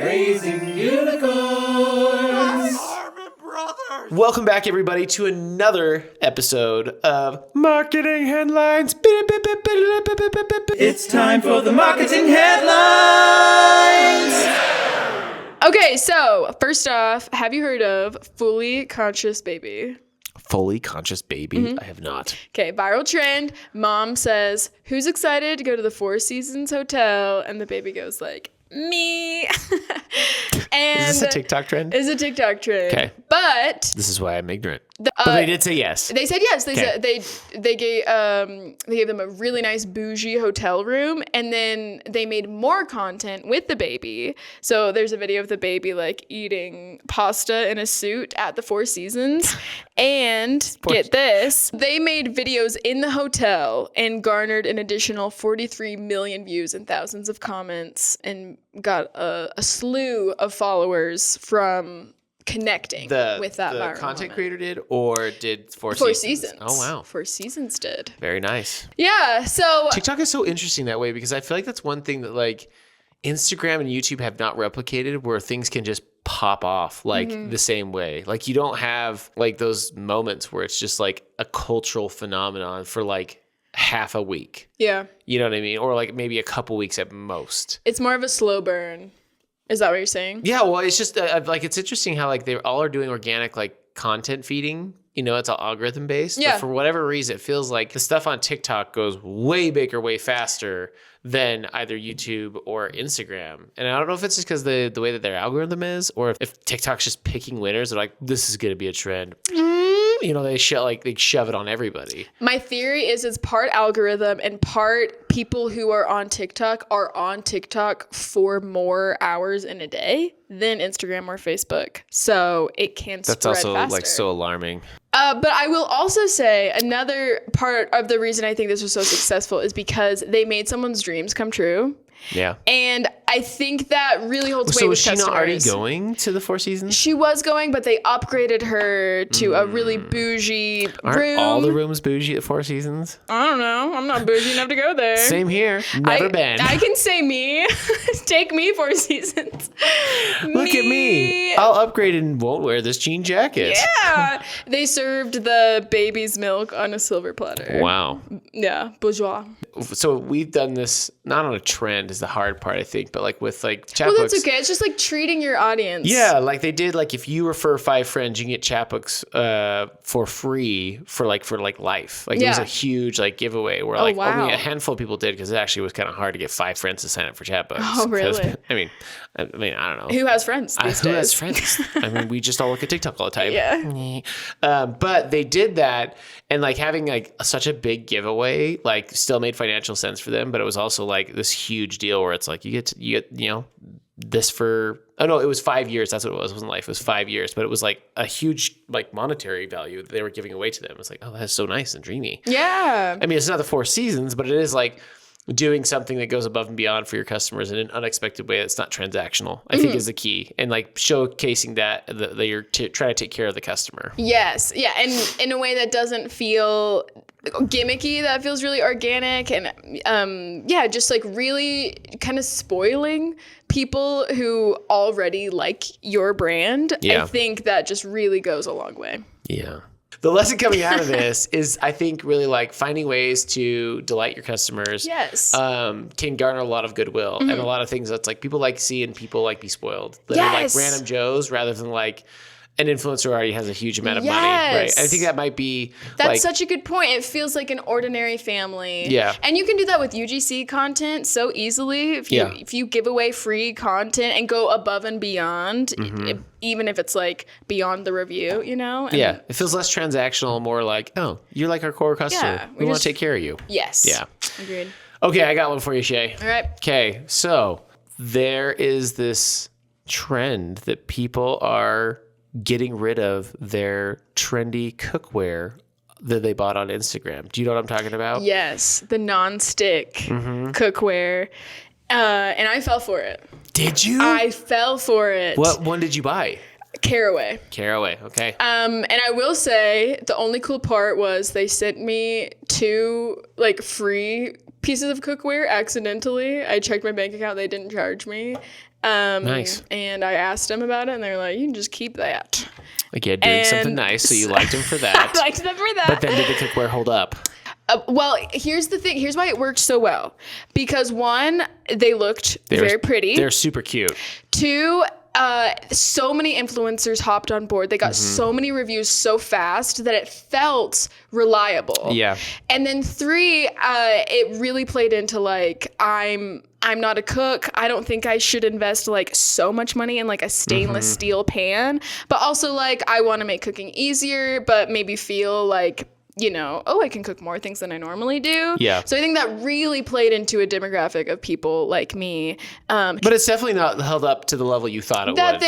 Raising Unicorns. Harmon Brothers. Welcome back, everybody, to another episode of Marketing Headlines. It's time for the marketing headlines. Okay, so first off, have you heard of Fully Conscious Baby? Fully Conscious Baby? I have not. Okay, viral trend. Mom says, "Who's excited to go to the Four Seasons Hotel?" And the baby goes like, "Me." And Is this a TikTok trend? It's a TikTok trend. Okay. But This is why I'm ignorant. But they did say yes. they said yes. They Okay. said they gave them a really nice bougie hotel room, and then they made more content with the baby. So there's a video of the baby like eating pasta in a suit at the Four Seasons, and get this, they made videos in the hotel and garnered an additional 43 million views and thousands of comments, and got a slew of followers from connecting with that the viral content moment. creator did, or did Four Four Seasons? Seasons. Oh, wow. Four Seasons did. Very nice. Yeah. So TikTok is so interesting that way because I feel like that's one thing that like Instagram and YouTube have not replicated, where things can just pop off like the same way. Like you don't have like those moments where it's just like a cultural phenomenon for like half a week. yeah, You know what I mean? Or like maybe a couple weeks at most. it's more of a slow burn. Is that what you're saying? Yeah, well, it's just like it's interesting how like they all are doing organic like content feeding. You know, it's all algorithm based. Yeah. But for whatever reason, it feels like the stuff on TikTok goes way bigger, way faster than either YouTube or Instagram. And I don't know if it's just because the way that their algorithm is, or if TikTok's just picking winners. They're like, this is going to be a trend. You know, they shove it on everybody. My theory is it's part algorithm and part people who are on TikTok for more hours in a day than Instagram or Facebook. So it can That's spread also faster. like so alarming. But I will also say another part of the reason I think this was so successful is because they made someone's dreams come true. Yeah. And I think that really holds weight So with is she customers. not already going to the Four Seasons? She was going, but they upgraded her to a really bougie Aren't room. all the rooms bougie at Four Seasons? I don't know. I'm not bougie enough to go there. Same here. Never been. I can say me. Take me, Four Seasons. Look at me. I'll upgrade and won't wear this jean jacket. Yeah. They served the baby's milk on a silver platter. Wow. Yeah. Bourgeois. So we've done this, not on a trend is the hard part, I think, but like with like chapbooks. Well, that's okay. It's just like treating your audience. Yeah, like they did, like if you refer 5 friends, you can get chapbooks for free for life. Like it was Yeah. a huge like giveaway where like wow. only a handful of people did, because it actually was kind of hard to get 5 friends to sign up for chapbooks. Oh, really? I mean, I don't know. Who has friends these Who days? has friends? I mean, we just all look at TikTok all the time. Yeah. But they did that, and like having like such a big giveaway, like still made financial sense for them. But it was also like this huge deal where it's like you get this for, oh no, it was 5 years. That's what it was. It wasn't life. It was 5 years, but it was like a huge like monetary value that they were giving away to them. It was like, oh, that's so nice and dreamy. Yeah. I mean, it's not the Four Seasons, but it is like doing something that goes above and beyond for your customers in an unexpected way that's not transactional, I think is the key. And like showcasing that you're trying to take care of the customer. Yes. Yeah. And in a way that doesn't feel gimmicky, that feels really organic. And just like really kind of spoiling people who already like your brand. Yeah. I think that just really goes a long way. Yeah. The lesson coming out of this is, I think, really like finding ways to delight your customers. Yes. Can garner a lot of goodwill and a lot of things that's like people like seeing people like be spoiled. That are like Yes. random Joes rather than like an influencer who already has a huge amount of money. Yes. Right. I think that might be That's such a good point. It feels like an ordinary family. Yeah. And you can do that with UGC content so easily. If you give away free content and go above and beyond, even if it's like beyond the review, you know? And yeah. It feels less transactional, more like, oh, you're like our core customer. Yeah, we want to take care of you. Yes. Yeah. Agreed. Okay, I got one for you, Shay. All right. Okay, so there is this trend that people are getting rid of their trendy cookware that they bought on Instagram. Do you know what I'm talking about? Yes. The non-stick cookware. And I fell for it. Did you? I fell for it. What one did you buy? Caraway. Caraway, okay. And I will say the only cool part was they sent me 2 like free pieces of cookware accidentally. I checked my bank account, they didn't charge me. Nice. And I asked them about it, and they're like, you can just keep that. Like, yeah, doing something nice, so you liked him for that. I liked them for that. But then did the cookware hold up? Well, here's the thing. Here's why it worked so well. Because one, they looked very pretty. They're super cute. Two, so many influencers hopped on board. They got so many reviews so fast that it felt reliable. Yeah. And then three, it really played into like, I'm not a cook. I don't think I should invest like so much money in like a stainless steel pan. But also like, I want to make cooking easier, but maybe feel like, you know, oh, I can cook more things than I normally do. Yeah. So I think that really played into a demographic of people like me. But it's definitely not held up to the level you thought it would. That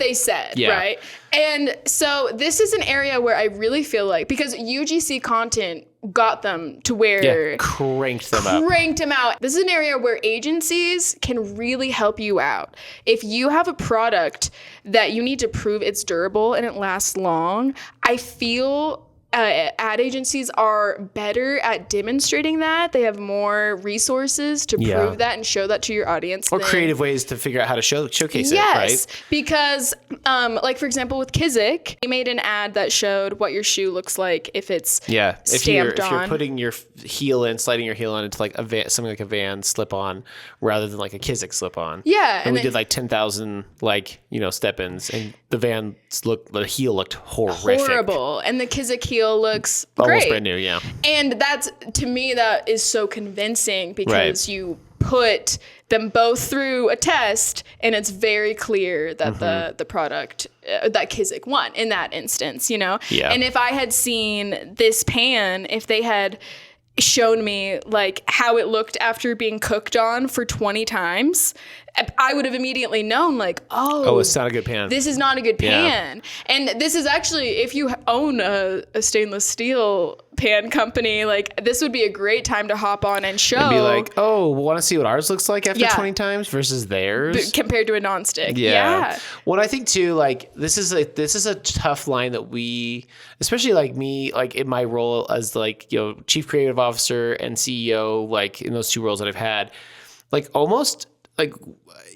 they said, right? And so this is an area where I really feel like, because UGC content got them to where cranked them out. This is an area where agencies can really help you out. If you have a product that you need to prove it's durable and it lasts long, I feel ad agencies are better at demonstrating that. They have more resources to prove that and show that to your audience. Or creative ways to figure out how to showcase it, right? Yes, because like for example with Kizik, he made an ad that showed what your shoe looks like if it's stamped if you're putting your heel in, sliding your heel in into like something like a Van slip-on rather than like a Kizik slip-on. Yeah, and we did like 10,000 like step-ins, and the heel looked horrible, and the Kizik heel looks almost great. Brand new, yeah. And that's, to me, that is so convincing because you put them both through a test and it's very clear that the product that Kizik won in that instance, Yeah. And if I had seen this pan, if they had shown me like how it looked after being cooked on for 20 times, I would have immediately known like, oh, it's not a good pan. This is not a good pan. And this is actually, if you own a stainless steel pan company, like this would be a great time to hop on and show. And be like, oh, want to see what ours looks like after 20 times versus theirs? Compared to a nonstick. Yeah. Well, I think too, like this is a tough line that we, especially like me, like in my role as like, chief creative officer and CEO, like in those two roles that I've had, like almost like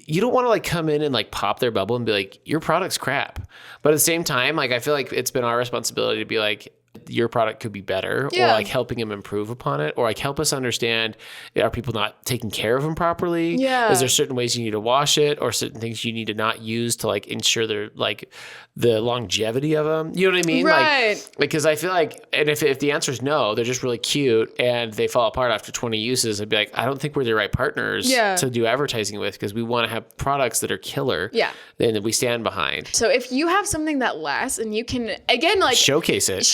you don't want to like come in and like pop their bubble and be like, your product's crap. But at the same time, like I feel like it's been our responsibility to be like, your product could be better, or like helping them improve upon it, or like help us understand, are people not taking care of them properly? Yeah. Is there certain ways you need to wash it, or certain things you need to not use to like ensure they're like the longevity of them? You know what I mean? Right. Like, because I feel like, and if the answer is no, they're just really cute and they fall apart after 20 uses, I'd be like, I don't think we're the right partners to do advertising with, because we want to have products that are killer and that we stand behind. So if you have something that lasts and you can, again, like showcase it.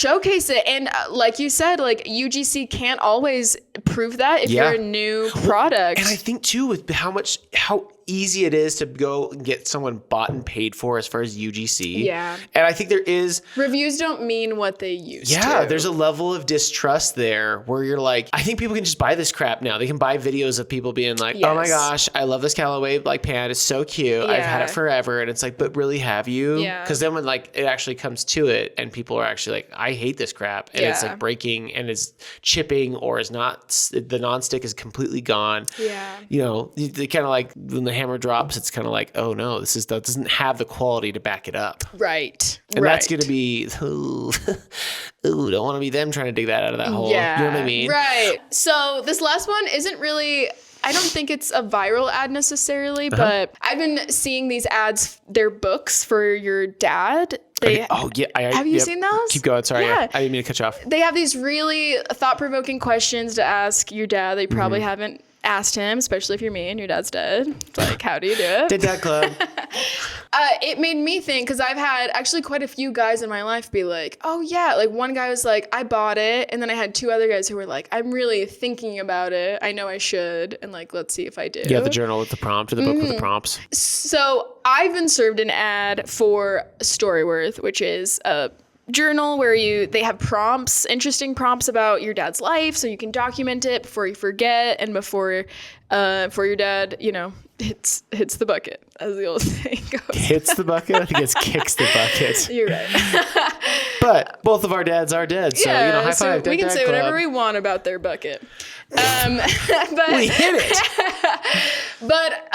And like you said, like UGC can't always prove that if you're a new product. And I think too, with how easy it is to go and get someone bought and paid for as far as UGC. Yeah. And I think there is... Reviews don't mean what they used to. Yeah, there's a level of distrust there where you're like, I think people can just buy this crap now. They can buy videos of people being like, oh my gosh, I love this Callaway like pan. It's so cute. I've had it forever. And it's like, but really have you? Yeah. Because then when like it actually comes to it and people are actually like, I hate this crap. And it's like breaking and it's chipping or is not, the nonstick is completely gone. Yeah. They kind of like when the hammer drops, it's kind of like, oh no, that doesn't have the quality to back it up. Right. And that's going to be, don't want to be them trying to dig that out of that hole. Yeah. You know what I mean? Right. So this last one isn't really, I don't think it's a viral ad necessarily, but I've been seeing these ads, they're books for your dad. Have you seen those? Keep going. Sorry. Yeah. I didn't mean to cut you off. They have these really thought-provoking questions to ask your dad. They probably haven't asked him, especially if you're me and your dad's dead. It's like, how do you do it? Did Dad Club. It made me think, because I've had actually quite a few guys in my life be like, oh yeah, like one guy was like, I bought it, and then I had two other guys who were like, I'm really thinking about it, I know I should, and like, let's see if I do. Yeah, the journal with the prompt, or the book with the prompts. So I've been served an ad for Storyworth, which is a journal where they have prompts, interesting prompts about your dad's life, so you can document it before you forget and before your dad, hits the bucket, as the old saying goes. Hits the bucket? I think it's kicks the bucket. You're right. But both of our dads are dead, so high five. We can say whatever we want about their bucket. But we hit it. But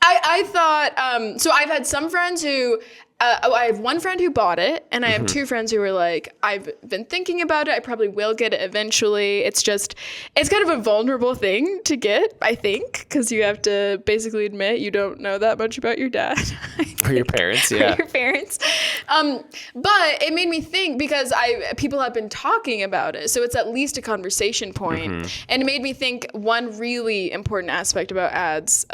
I thought, so I've had some friends who, I have one friend who bought it, and I have two friends who were like, I've been thinking about it. I probably will get it eventually. It's kind of a vulnerable thing to get, I think, because you have to basically admit you don't know that much about your dad. Or your parents, yeah. Or your parents. But it made me think, because people have been talking about it, so it's at least a conversation point. And it made me think one really important aspect about ads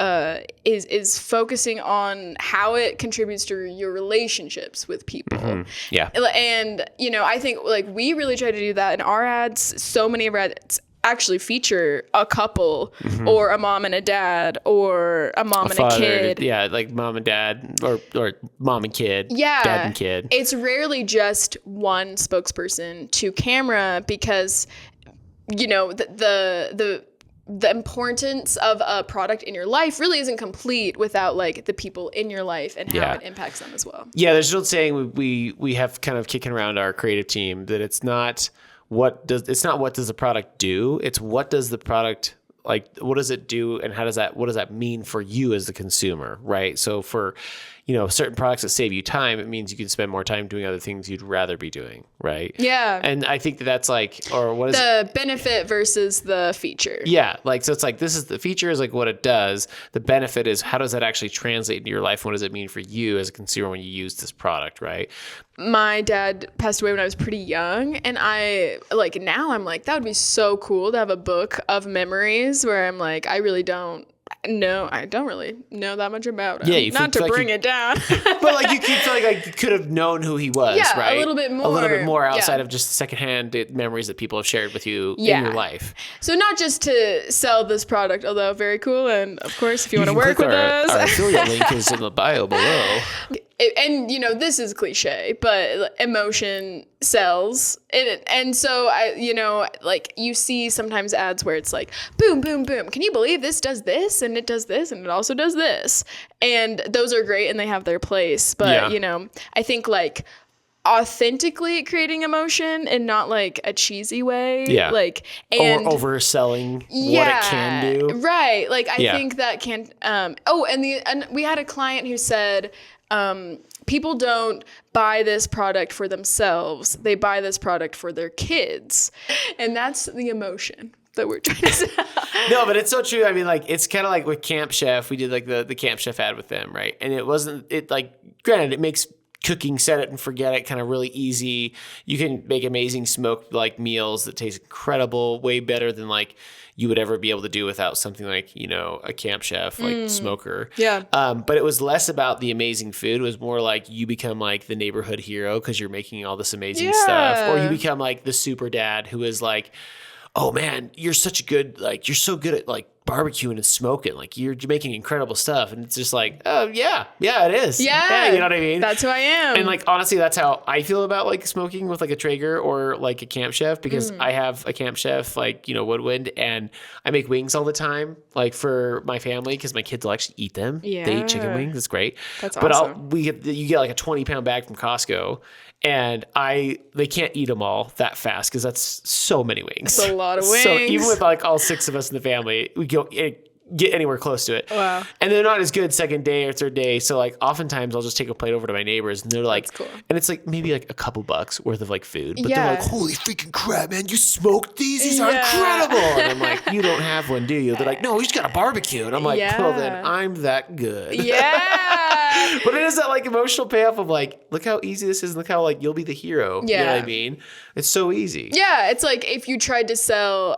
is focusing on how it contributes to your relationships with people. Yeah. And, I think like we really try to do that in our ads. So many of our ads actually feature a couple or a mom and a dad or a mom and a kid. Yeah, like mom and dad or mom and kid. Yeah. Dad and kid. It's rarely just one spokesperson to camera, because, the importance of a product in your life really isn't complete without like the people in your life and how it impacts them as well. Yeah, there's an old saying we have kind of kicking around our creative team that it's not what does the product do, it's what does the product, like, what does it do, and what does that mean for you as the consumer, right? So for certain products that save you time, it means you can spend more time doing other things you'd rather be doing, right? Yeah. And I think that's like, or what is the benefit versus the feature. Yeah, like, so it's like, this is the feature is like what it does. The benefit is how does that actually translate into your life? What does it mean for you as a consumer when you use this product, right? My dad passed away when I was pretty young, and now I'm like, that would be so cool to have a book of memories where I'm like, I don't really know that much about him. Yeah, not to bring it down. But like you feel like you could have known who he was, yeah, right? A little bit more outside of just secondhand memories that people have shared with you in your life. So not just to sell this product, although very cool, and of course, if you want to work with us, our affiliate link is in the bio below. And this is cliche, but emotion sells. And so you see sometimes ads where it's like, boom, boom, boom. Can you believe this does this? And it does this, and it also does this. And those are great, and they have their place. But, I think like authentically creating emotion and not like a cheesy way. Yeah. Like, and or overselling what it can do. Right. Like, I think that can, and we had a client who said, people don't buy this product for themselves. They buy this product for their kids. And that's the emotion that we're trying to sell. No, but it's so true. I mean, like, it's kind of like with Camp Chef. We did like the Camp Chef ad with them, right? And granted, it makes cooking, set it and forget it kind of really easy. You can make amazing smoked like meals that taste incredible, way better than like you would ever be able to do without something like, a Camp Chef, like smoker. Yeah. But it was less about the amazing food. It was more like you become like the neighborhood hero because you're making all this amazing stuff. Or you become like the super dad who is like, oh man, you're so good at like barbecuing and smoking. Like you're making incredible stuff. And it's just like, oh yeah, it is. Yeah. You know what I mean? That's who I am. And like, honestly, that's how I feel about like smoking with like a Traeger or like a Camp Chef, because I have a Camp Chef, like, Woodwind, and I make wings all the time, like for my family, because my kids will actually eat them. Yeah. They eat chicken wings. It's great. That's but awesome. you get like a 20-pound bag from Costco, and they can't eat them all that fast because that's so many wings. It's a lot of wings. So even with like all 6 of us in the family, we get anywhere close to it. Wow. And they're not as good second day or third day. So like oftentimes I'll just take a plate over to my neighbors, and they're like, That's cool. And it's like maybe like a couple bucks worth of like food, but Yeah. they're like, holy freaking crap, man, you smoked these? These are incredible. And I'm like, you don't have one, do you? They're like, no, we just got a barbecue. And I'm like, well, then I'm that good. Yeah. But it is that like emotional payoff of like, look how easy this is. Look how like you'll be the hero. Yeah. You know what I mean? It's so easy. Yeah, it's like if you tried to sell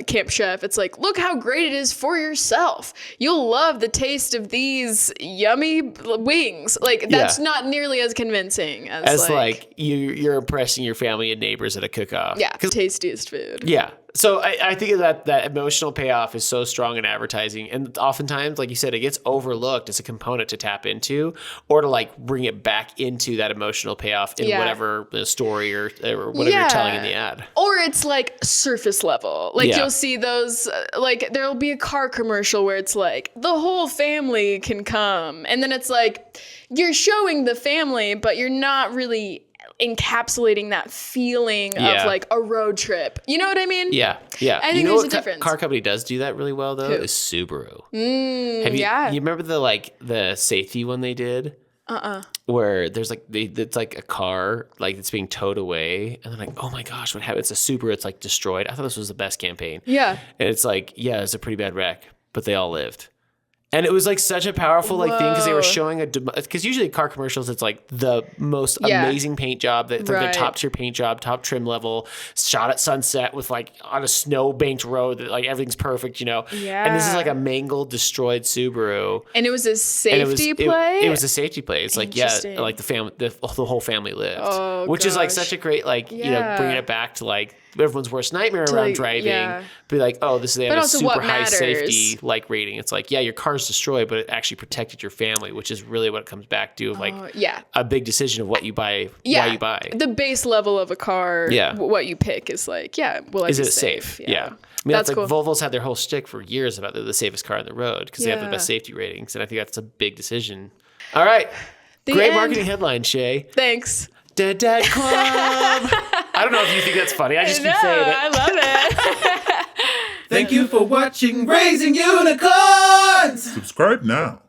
Camp Chef, it's like, look how great it is for yourself. You'll love the taste of these yummy wings. Like, that's not nearly as convincing as like you're impressing your family and neighbors at a cook-off. Yeah, tastiest food. Yeah. So I think that emotional payoff is so strong in advertising. And oftentimes, like you said, it gets overlooked as a component to tap into or to like bring it back into that emotional payoff in whatever the story or whatever you're telling in the ad. Or it's like surface level. Like you'll see those, like there'll be a car commercial where it's like the whole family can come. And then it's like you're showing the family, but you're not really encapsulating that feeling Yeah. of like a road trip. You know what I mean? Yeah. I think you know there's what a difference. car company does do that really well though? Who? Is Subaru. Mm, yeah. You remember the safety one they did? Where there's like it's like a car like it's being towed away, and they're like, oh my gosh, what happened? It's a Subaru. It's like destroyed. I thought this was the best campaign. Yeah. And it's like, yeah, it's a pretty bad wreck, but they all lived. And it was like such a powerful like thing because they were showing because usually car commercials it's like the most amazing paint job that's like the top tier paint job, top trim level, shot at sunset with like on a snow banked road that like everything's perfect, you know. Yeah. And this is like a mangled, destroyed Subaru. And it was a safety play. It was a safety play. It's like like the whole family lived, which is like such a great like you know bringing it back to like everyone's worst nightmare around like, driving. yeah. Be like, oh, they have a also super what high matters. safety like rating. It's like, yeah, your car's destroyed, but it actually protected your family, which is really what it comes back to. Like, a big decision of what you buy, why you buy. The base level of a car, what you pick is like, is it safe? Yeah. I mean, that's like cool. Volvo's had their whole shtick for years about they're the safest car on the road because they have the best safety ratings, and I think that's a big decision. All right, great marketing headline, Shay. Thanks. Dad Club. I don't know if you think that's funny. I just keep saying it. I love it. Thank you for watching Raising Unicorns. Subscribe now.